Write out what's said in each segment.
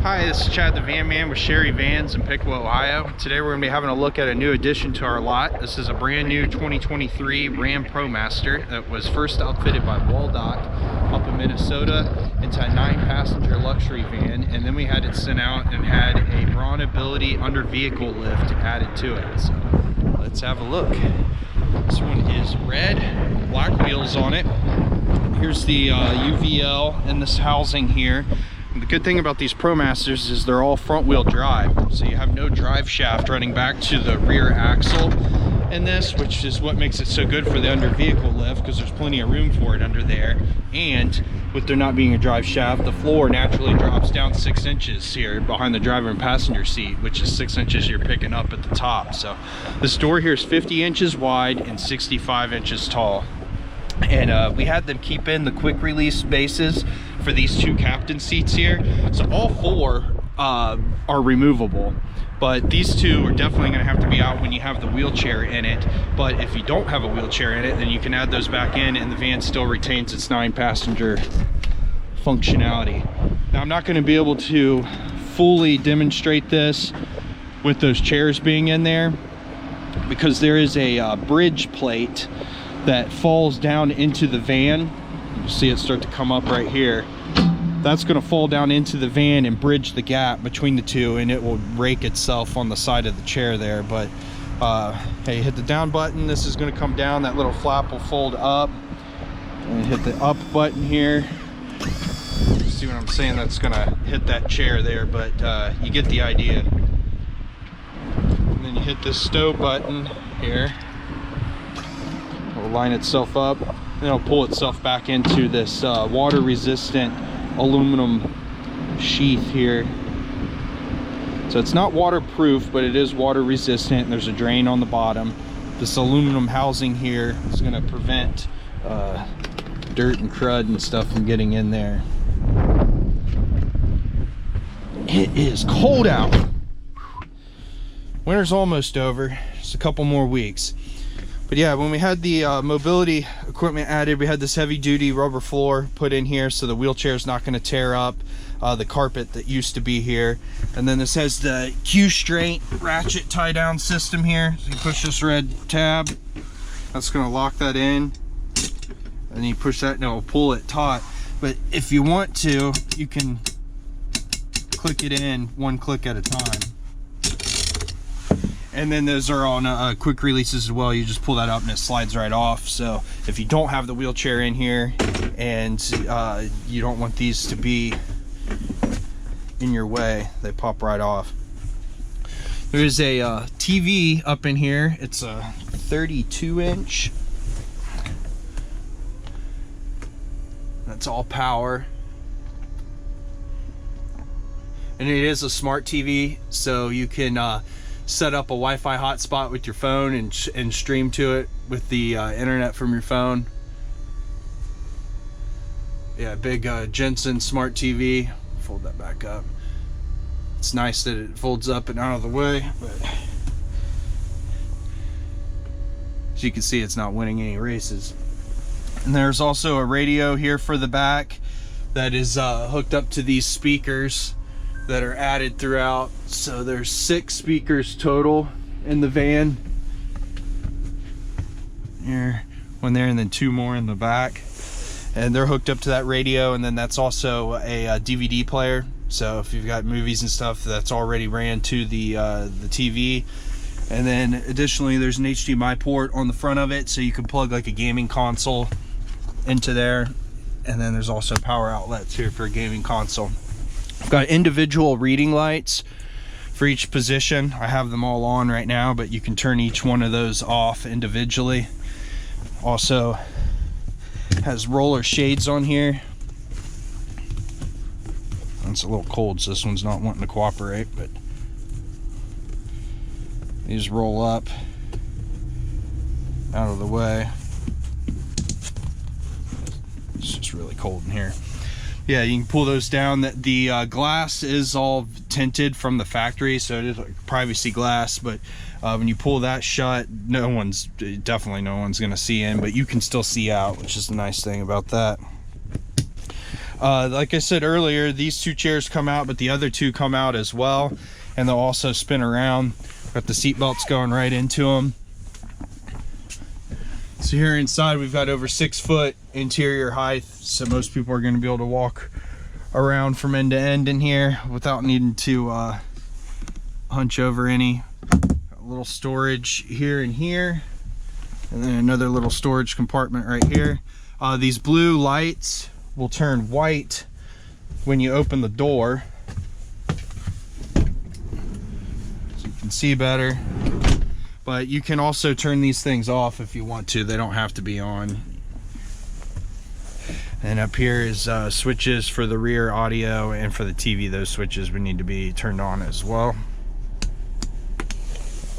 Hi, this is Chad the Van Man with Sherry Vans in Piqua, Ohio. Today we're going to be having a look at a new addition to our lot. This is a brand new 2023 Ram ProMaster that was first outfitted by Waldock up in Minnesota into a 9-passenger luxury van, and then we had it sent out and had a Braun Ability under vehicle lift added to it. So let's have a look. This one is red, black wheels on it. Here's the UVL in this housing here. The good thing about these ProMasters is they're all front wheel drive, so you have no drive shaft running back to the rear axle in this, which is what makes it so good for the under vehicle lift, because there's plenty of room for it under there. And with there not being a drive shaft, the floor naturally drops down 6 inches here behind the driver and passenger seat, which is 6 inches you're picking up at the top. So this door here is 50 inches wide and 65 inches tall. And we had them keep in the quick release bases for these 2 captain seats here. So all 4 are removable, but these 2 are definitely going to have to be out when you have the wheelchair in it. But if you don't have a wheelchair in it, then you can add those back in and the van still retains its 9-passenger functionality. Now, I'm not going to be able to fully demonstrate this with those chairs being in there, because there is a bridge plate that falls down into the van. You see it start to come up right here. That's going to fall down into the van and bridge the gap between the 2, and it will rake itself on the side of the chair there. But hey, hit the down button, this is going to come down, that little flap will fold up, and hit the up button here. See what I'm saying? That's going to hit that chair there, but you get the idea. And then you hit this stow button here. It'll line itself up, and it'll pull itself back into this water resistant aluminum sheath here. So it's not waterproof, but it is water resistant. There's a drain on the bottom. This aluminum housing here is going to prevent dirt and crud and stuff from getting in there. It is cold out. Winter's almost over, just a couple more weeks. But yeah, when we had the mobility equipment added, we had this heavy duty rubber floor put in here so the wheelchair is not going to tear up the carpet that used to be here. And then this has the Q-straight ratchet tie down system here. So you push this red tab, that's going to lock that in, and you push that and it'll pull it taut. But if you want to, you can click it in 1 click at a time. And then those are on quick releases as well. You just pull that up and it slides right off. So if you don't have the wheelchair in here and you don't want these to be in your way, they pop right off. There's a TV up in here. It's a 32-inch. That's all power. And it is a smart TV, so you can set up a Wi-Fi hotspot with your phone and stream to it with the internet from your phone. Yeah, big Jensen smart TV. Fold that back up. It's nice that it folds up and out of the way, but as you can see, it's not winning any races. And there's also a radio here for the back that is hooked up to these speakers that are added throughout. So there's 6 speakers total in the van here, one there, and then 2 more in the back, and they're hooked up to that radio. And then that's also a DVD player, so if you've got movies and stuff, that's already ran to the TV. And then additionally, there's an HDMI port on the front of it, so you can plug like a gaming console into there. And then there's also power outlets here for a gaming console. I've got individual reading lights for each position. I have them all on right now, but you can turn each one of those off individually. Also has roller shades on here. It's a little cold, so this one's not wanting to cooperate, but these roll up out of the way. It's just really cold in here. Yeah, you can pull those down. The glass is all tinted from the factory, so it is like privacy glass, but when you pull that shut, definitely no one's gonna see in, but you can still see out, which is the nice thing about that. Like I said earlier, these two chairs come out, but the other two come out as well, and they'll also spin around. Got the seat belts going right into them. So here inside we've got over 6 foot interior height, so most people are going to be able to walk around from end to end in here without needing to hunch over any. Got a little storage here and here, and then another little storage compartment right here. These blue lights will turn white when you open the door, so you can see better. But you can also turn these things off if you want to. They don't have to be on. And up here is switches for the rear audio, and for the TV, those switches would need to be turned on as well.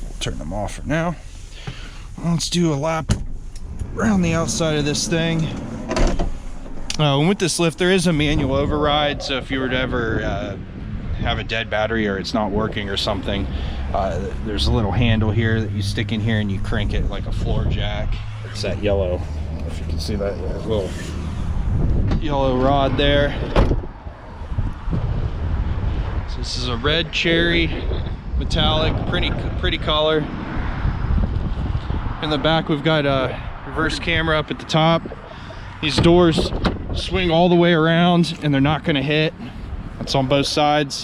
We'll turn them off for now. Let's do a lap around the outside of this thing. And with this lift, there is a manual override, so if you were to ever have a dead battery or it's not working or something, there's a little handle here that you stick in here and you crank it like a floor jack. It's that yellow, if you can see that, little yellow rod there. So this is a red cherry metallic, pretty color. In the back we've got a reverse camera up at the top. These doors swing all the way around and they're not going to hit. That's on both sides.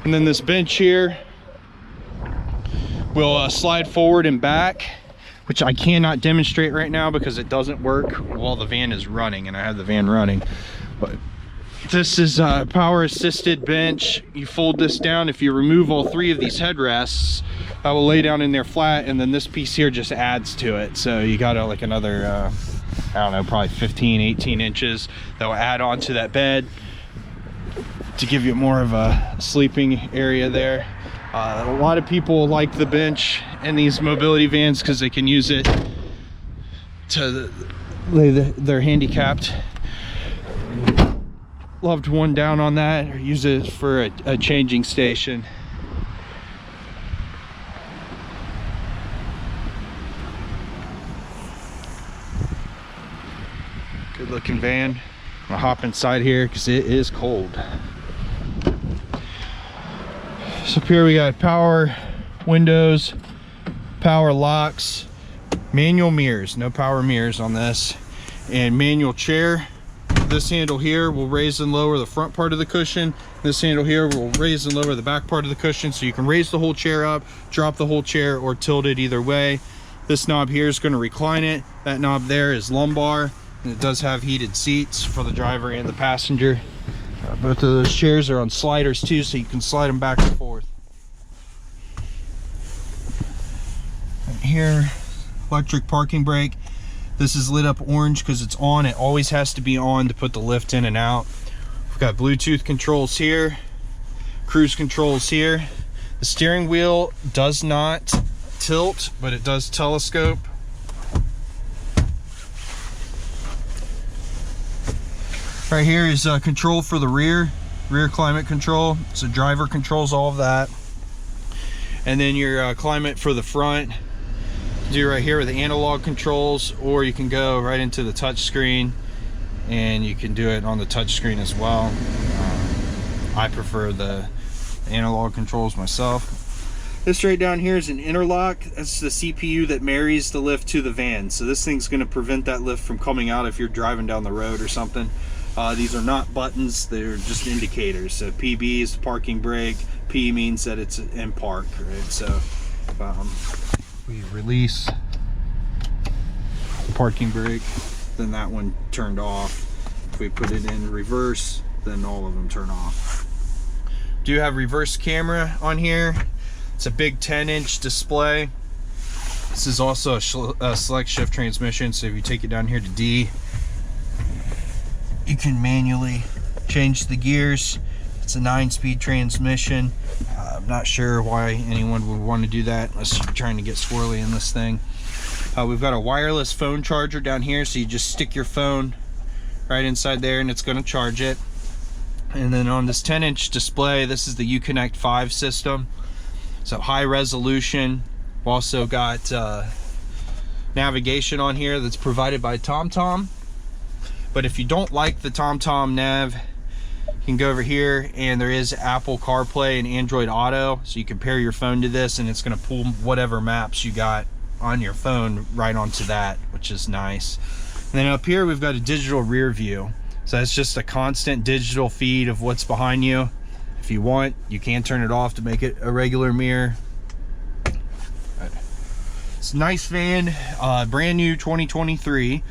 And then this bench here will slide forward and back, which I cannot demonstrate right now because it doesn't work while the van is running, and I have the van running. But this is a power assisted bench. You fold this down. If you remove all 3 of these headrests, I will lay down in there flat, and then this piece here just adds to it. So you got like another I don't know, probably 15-18 inches that will add on to that bed to give you more of a sleeping area there. A lot of people like the bench in these mobility vans because they can use it to lay their handicapped loved one down on that, or use it for a changing station. Good looking van. I'm gonna hop inside here because it is cold. So up here we got power windows, power locks, manual mirrors, no power mirrors on this, and manual chair. This handle here will raise and lower the front part of the cushion. This handle here will raise and lower the back part of the cushion, so you can raise the whole chair up, drop the whole chair, or tilt it either way. This knob here is going to recline it. That knob there is lumbar, and it does have heated seats for the driver and the passenger. Both of those chairs are on sliders too, so you can slide them back and forth. And here, electric parking brake. This is lit up orange because it's on. It always has to be on to put the lift in and out. We've got Bluetooth controls here, cruise controls here. The steering wheel does not tilt, but it does telescope. Right here is control for the rear climate control. So driver controls all of that. And then your climate for the front. Do right here with the analog controls, or you can go right into the touch screen and you can do it on the touch screen as well. I prefer the analog controls myself. This right down here is an interlock. That's the CPU that marries the lift to the van. So this thing's going to prevent that lift from coming out if you're driving down the road or something. These are not buttons, they're just indicators. So PB is the parking brake, P means that it's in park, right? So we release the parking brake, then that one turned off. If we put it in reverse, then all of them turn off. Do have reverse camera on here. It's a big 10-inch display. This is also a select shift transmission, so if you take it down here to D, you can manually change the gears. It's a 9-speed transmission. I'm not sure why anyone would want to do that unless you're trying to get squirrely in this thing. We've got a wireless phone charger down here, so you just stick your phone right inside there and it's going to charge it. And then on this 10-inch display, this is the Uconnect 5 system. So high resolution. We've also got navigation on here that's provided by TomTom. But if you don't like the TomTom nav, you can go over here, and there is Apple CarPlay and Android Auto, so you can pair your phone to this and it's going to pull whatever maps you got on your phone right onto that, which is nice. And then up here we've got a digital rear view, so it's just a constant digital feed of what's behind you. If you want, you can turn it off to make it a regular mirror. It's a nice van, brand new 2023.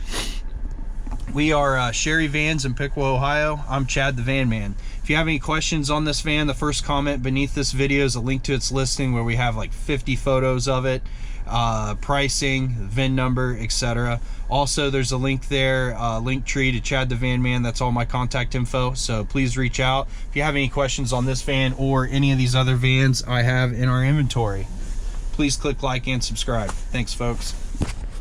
We are Sherry Vans in Piqua, Ohio. I'm Chad the Van Man. If you have any questions on this van, the first comment beneath this video is a link to its listing where we have like 50 photos of it, pricing, VIN number, etc. Also, there's a link there, link tree to Chad the Van Man. That's all my contact info, so please reach out if you have any questions on this van or any of these other vans I have in our inventory. Please click like and subscribe. Thanks, folks.